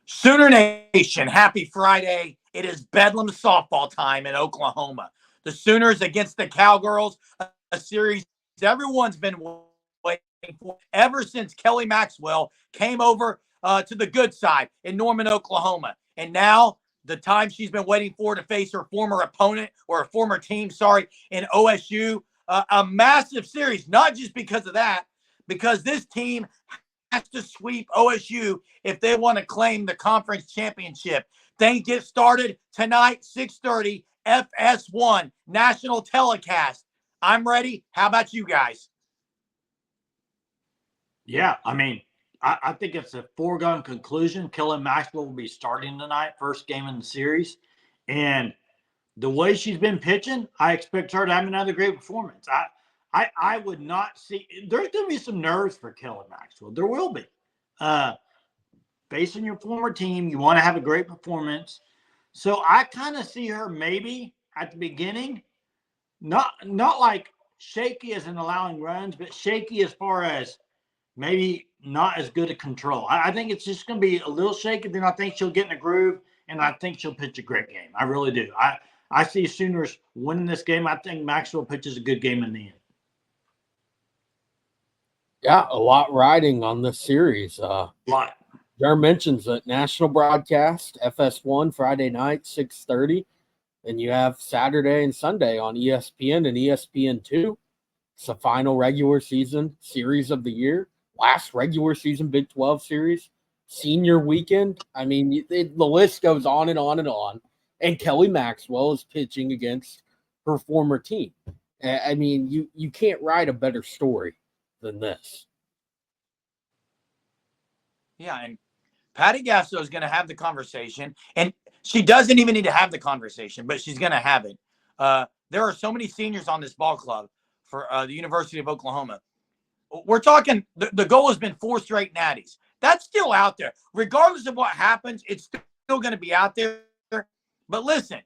Sooner Nation, happy Friday. It is Bedlam softball time in Oklahoma. The Sooners against the Cowgirls, a series everyone's been waiting for ever since Kelly Maxwell came over to the good side in Norman, Oklahoma. And now the time she's been waiting for to face her former opponent or her former team, in OSU. A massive series, not just because of that, because this team has to sweep OSU if they want to claim the conference championship. Things get started tonight, 6:30, FS1, national telecast. I'm ready. How about you guys? Yeah, I think it's a foregone conclusion. Kelly Maxwell will be starting tonight, first game in the series. And the way she's been pitching, I expect her to have another great performance. I would not see – there's going to be some nerves for Kelly Maxwell. There will be. Facing your former team, you want to have a great performance. So I kind of see her maybe at the beginning, not like shaky as in allowing runs, but shaky as far as maybe not as good a control. I think it's just going to be a little shaky. Then I think she'll get in a groove, and I think she'll pitch a great game. I really do. I see Sooners winning this game. I think Maxwell pitches a good game in the end. Yeah, a lot riding on this series. A lot. Jar mentions that national broadcast, FS1, Friday night, 6:30. And you have Saturday and Sunday on ESPN and ESPN2. It's the final regular season series of the year. Last regular season Big 12 series. Senior weekend. I mean, the list goes on and on and on. And Kelly Maxwell is pitching against her former team. I mean, you can't write a better story than this. Yeah, and Patty Gasso is going to have the conversation, and she doesn't even need to have the conversation, but she's going to have it. There are so many seniors on this ball club for the University of Oklahoma. We're talking the goal has been 4 straight natties. That's still out there. Regardless of what happens, it's still going to be out there. But listen,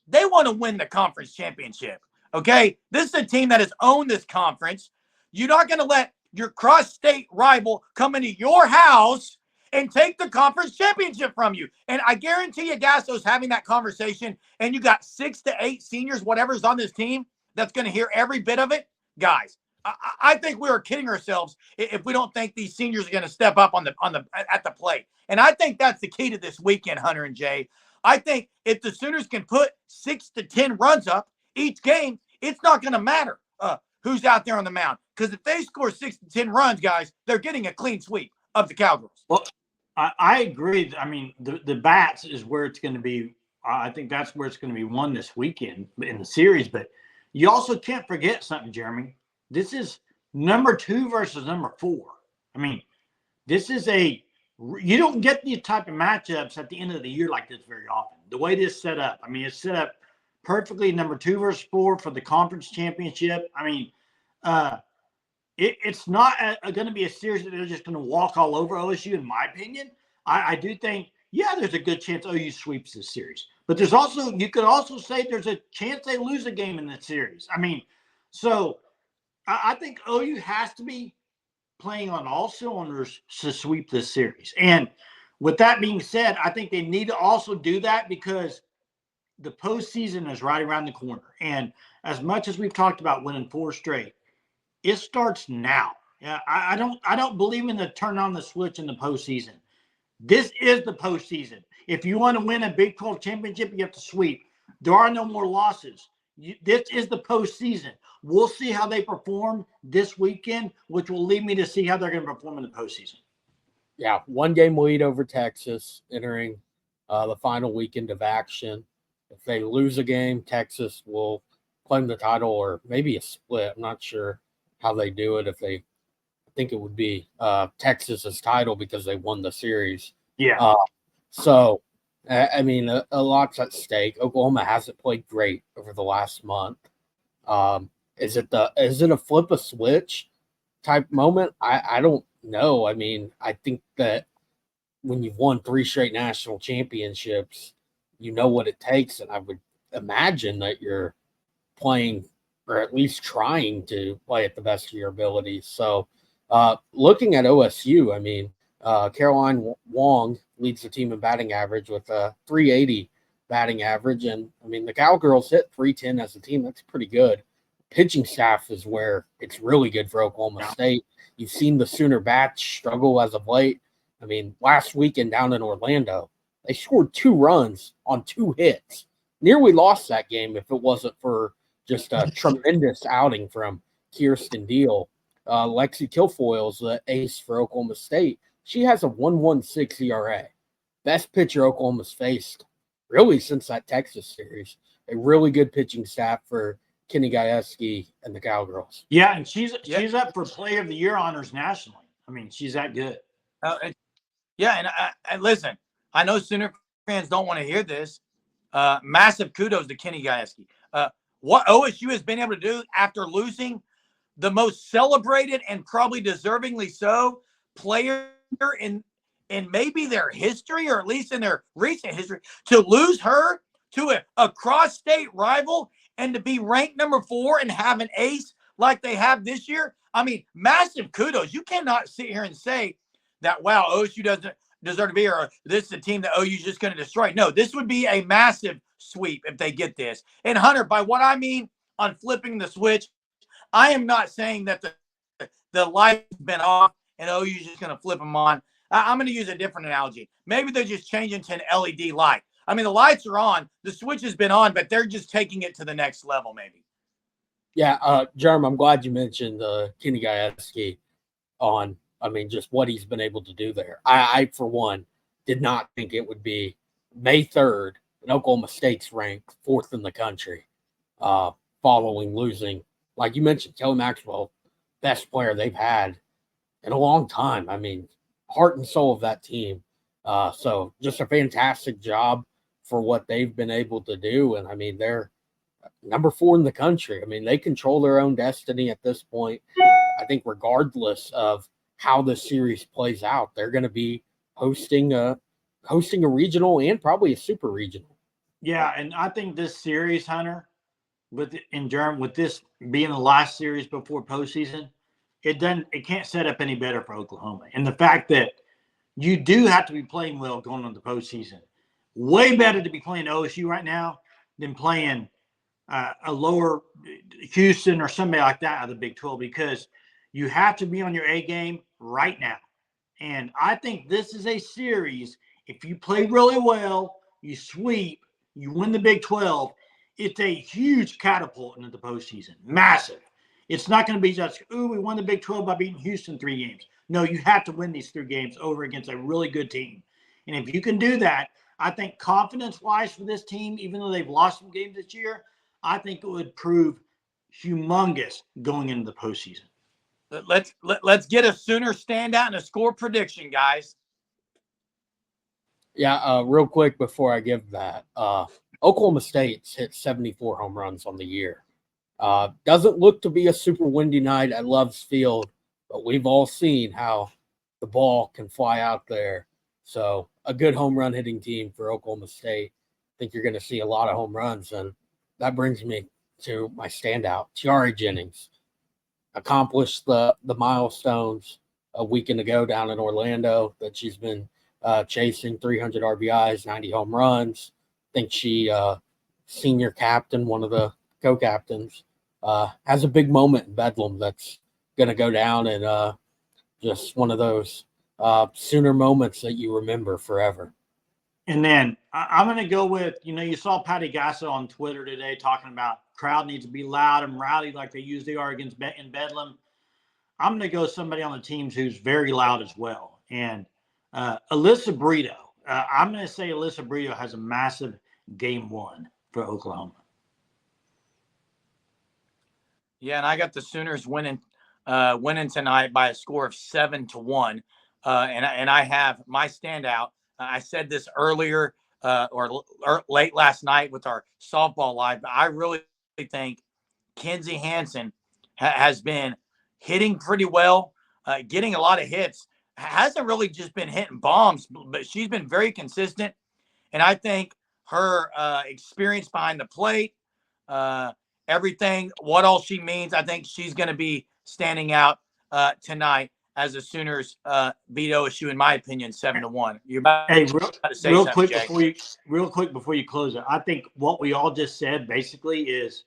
they want to win the conference championship, okay? This is a team that has owned this conference. You're not going to let your cross-state rival come into your house and take the conference championship from you. And I guarantee you Gasso's having that conversation, and you got 6 to 8 seniors, whatever's on this team, that's going to hear every bit of it. Guys, I think we are kidding ourselves if we don't think these seniors are going to step up at the plate. And I think that's the key to this weekend, Hunter and Jay. I think if the Sooners can put 6 to 10 runs up each game, it's not going to matter who's out there on the mound. Because if they score 6 to 10 runs, guys, they're getting a clean sweep of the Cowgirls. Well, I agree. I mean, the bats is where it's going to be. I think that's where it's going to be won this weekend in the series. But you also can't forget something, Jeremy. This is number 2 versus number 4. I mean, this is you don't get these type of matchups at the end of the year like this very often. The way this is set up, I mean, it's set up perfectly, number 2 versus 4 for the conference championship. I mean, it's not going to be a series that they're just going to walk all over OSU, in my opinion. I do think, there's a good chance OU sweeps this series. But you could also say there's a chance they lose a game in this series. I mean, so I think OU has to be playing on all cylinders to sweep this series. And with that being said, I think they need to also do that because the postseason is right around the corner. And as much as we've talked about winning 4 straight, it starts now. Yeah, I don't believe in the turn on the switch in the postseason. This is the postseason. If you want to win a Big 12 championship, you have to sweep. There are no more losses. This is the postseason. We'll see how they perform this weekend, which will lead me to see how they're going to perform in the postseason. Yeah, 1-game lead over Texas entering the final weekend of action. If they lose a game, Texas will claim the title, or maybe a split. I'm not sure how they do it. I think it would be Texas's title because they won the series. Yeah. So, I mean, a lot's at stake. Oklahoma hasn't played great over the last month. Is it a flip a switch type moment? I don't know. I mean, I think that when you've won 3 straight national championships, you know what it takes, and I would imagine that you're playing, or at least trying to play at the best of your abilities. So looking at OSU, I mean, Caroline Wong leads the team in batting average with a 380 batting average. And, I mean, the Cowgirls hit 310 as a team. That's pretty good. Pitching staff is where it's really good for Oklahoma State. You've seen the Sooner Bats struggle as of late. I mean, last weekend down in Orlando, they scored 2 runs on 2 hits. Nearly lost that game if it wasn't for just a tremendous outing from Kirsten Deal. Lexi Kilfoyle's the ace for Oklahoma State. She has a 1.16 ERA. Best pitcher Oklahoma's faced really since that Texas series. A really good pitching staff for Kenny Gajewski and the Cowgirls. Yeah, and she's up for Player of the Year honors nationally. I mean, she's that good. And listen, I know Sooner fans don't want to hear this. Massive kudos to Kenny Gajewski. What OSU has been able to do after losing the most celebrated and probably deservingly so player in maybe their history, or at least in their recent history, to lose her to a cross-state rival and to be ranked number 4 and have an ace like they have this year. I mean, massive kudos. You cannot sit here and say that, wow, OSU doesn't deserve to be here, or this is a team that OU is just going to destroy. No, this would be a massive sweep if they get this. And Hunter, by what I mean on flipping the switch, I am not saying that the light's been off and OU is just going to flip them on. I'm going to use a different analogy. Maybe they're just changing to an LED light. I mean, the lights are on, the switch has been on, but they're just taking it to the next level, maybe. Yeah, Jerm, I'm glad you mentioned Kenny Gajewski on, I mean, just what he's been able to do there. I, for one, did not think it would be May 3rd, and Oklahoma State's ranked 4th in the country following losing, like you mentioned, Kelly Maxwell, best player they've had in a long time. I mean, heart and soul of that team. So just a fantastic job for what they've been able to do. And, I mean, they're number 4 in the country. I mean, they control their own destiny at this point. I think regardless of how the series plays out, they're going to be hosting a regional and probably a super regional. Yeah, and I think this series, Hunter, with this being the last series before postseason, it can't set up any better for Oklahoma. And the fact that you do have to be playing well going into the postseason. Way better to be playing OSU right now than playing a lower Houston or somebody like that out of the Big 12, because you have to be on your A game right now. And I think this is a series, if you play really well, you sweep, you win the Big 12, it's a huge catapult into the postseason. Massive. It's not going to be just, we won the Big 12 by beating Houston 3 games. No, you have to win these 3 games over against a really good team. And if you can do that, I think confidence-wise for this team, even though they've lost some games this year, I think it would prove humongous going into the postseason. Let's get a Sooner standout and a score prediction, guys. Yeah, real quick before I give that, Oklahoma State's hit 74 home runs on the year. Doesn't look to be a super windy night at Love's Field, but we've all seen how the ball can fly out there. So a good home run hitting team for Oklahoma State. I think you're going to see a lot of home runs, and that brings me to my standout, Tiari Jennings. Accomplished the milestones a weekend ago down in Orlando that she's been chasing, 300 RBIs, 90 home runs. I think she, senior captain, one of the co-captains, has a big moment in Bedlam that's going to go down, and just one of those Sooner moments that you remember forever. And then I'm going to go with, you saw Patty Gasso on Twitter today talking about crowd needs to be loud and rowdy like they usually are in Bedlam. I'm going to go somebody on the teams who's very loud as well. And Alyssa Brito. I'm going to say Alyssa Brito has a massive game 1 for Oklahoma. Yeah, and I got the Sooners winning tonight by a score of 7-1. And I have my standout. I said this earlier or late last night with our softball live, but I really think Kenzie Hansen has been hitting pretty well, getting a lot of hits. Hasn't really just been hitting bombs, but she's been very consistent. And I think her experience behind the plate, everything, what all she means, I think she's going to be standing out tonight. as the Sooners beat OSU, in my opinion, 7-1. You're about Hey, to say real something, quick Jay. before you close it, I think what we all just said basically is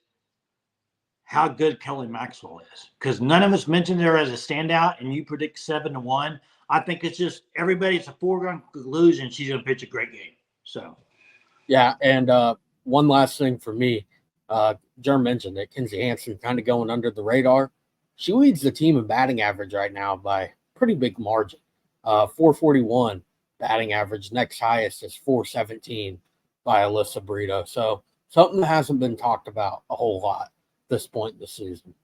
how good Kelly Maxwell is, because none of us mentioned her as a standout, and you predict 7-1. I think it's just everybody's a foregone conclusion she's going to pitch a great game. So, Yeah, and one last thing for me, Jerm mentioned it. Kinsey Hansen kind of going under the radar. She leads the team in batting average right now by pretty big margin. 441 batting average. Next highest is 417 by Alyssa Brito. So something that hasn't been talked about a whole lot at this point in the season.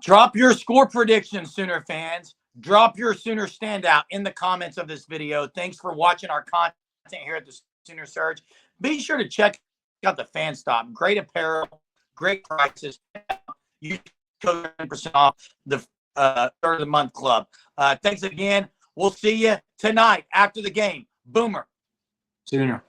Drop your score predictions, Sooner fans. Drop your Sooner standout in the comments of this video. Thanks for watching our content here at the Sooner Surge. Be sure to check out the Fan Stop. Great apparel, great prices. You code 10% off the third of the month club. Thanks again. We'll see you tonight after the game. Boomer. Sooner.